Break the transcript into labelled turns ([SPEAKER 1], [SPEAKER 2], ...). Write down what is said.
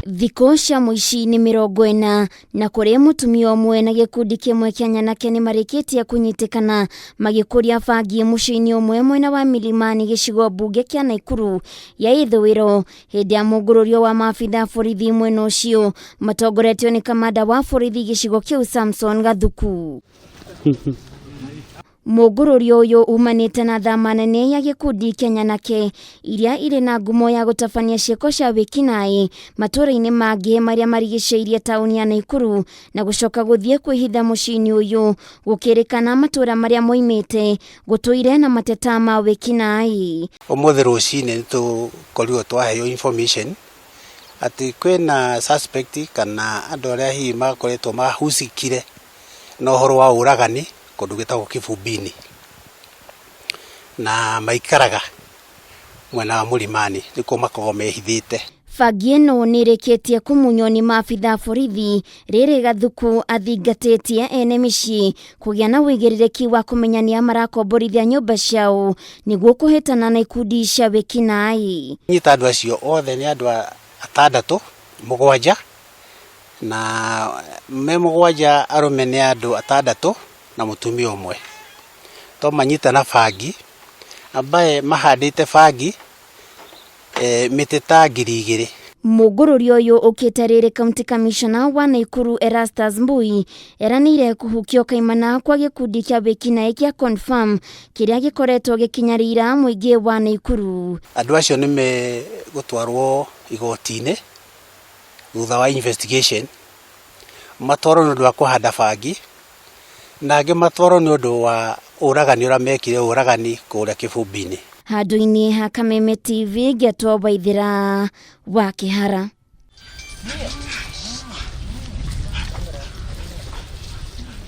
[SPEAKER 1] Thikũ cia mucii-ini 40 na kuria mutumia umwe na gikundi kimwe kia anake nimarĩkĩtie kunyitikana magikuria bangi mucii-ini umwe mwena wa Milimani gicigo bunge kia Naikuru ya ithũĩro hĩndĩ ya mũngũrũrio wa maabitha borithi mwena ũcio matongoretio ni kamanda wa borithi gicigo kiu Samson Gathuku. Mũngũrũrio ũyũ umanĩte na thama nene ya gikundi kia anake iria irĩ na ngumo ya gũtabania ciĩko cia wĩkinaĩ matũũra-inĩ mangĩ marĩa marigicĩirie taũni ya Naikuru na gũcoka gũthiĩ kwĩhitha mucii-ini ũyũ gũkĩrĩkana matũũra marĩa moimĩte gũtũire na mateta ma wĩkinaĩ.
[SPEAKER 2] Ũmũthĩ rũcinĩ nĩtũkorirwo twaheo information atĩ kwĩna suspect kana andũ arĩa hihi makoretwo mahucikire na ũhoro wa ũragani kũndũ gĩtagwo Kĩbumbi-inĩ na maikaraga mwena wa Milimani nĩkuo makoragwo mehithĩte.
[SPEAKER 1] Bangi ĩno nĩrĩkĩtie kũmunywo nĩ maabitha borithi rĩrĩ Gathuku athingatĩtie ene mĩciĩ kũgĩa na wĩigĩrĩrĩki wa kũmenya nĩa marakomborithia nyũmba ciao nĩguo kũhĩtana na ikundi cia wĩkinaĩ.
[SPEAKER 2] Nyita andũ acio othe nĩ andũ 6, 7 na me 7 arũme nĩ andũ 6 na mutumia umwe. To manyita na bangi ambaye mahandĩte bangi mĩtĩ ta 2,000.
[SPEAKER 1] Mũngũrũrio ũyũ ũkĩte rĩrĩ County Commissioner wa Naikuru Erastus Mbui eranĩire kũhukio kaimana kwa gĩkundi kĩa wĩkinaĩ kĩa confirm kĩrĩa gĩkoretwo gĩkinyarĩra mũingĩ wa Naikuru.
[SPEAKER 2] Andũ acio nĩ megũtwarwo igoti-inĩ thutha wa investigation matwarwo nĩ ũndũ wa kũhanda bangi na angĩ matwarwo nĩ ũndũ wa ũragani ũrĩa mekire ũragani kũrĩa Kĩbumbi-inĩ.
[SPEAKER 1] Handũ-inĩ ha Kameme TV Getwo Waithĩra wa Kĩhara.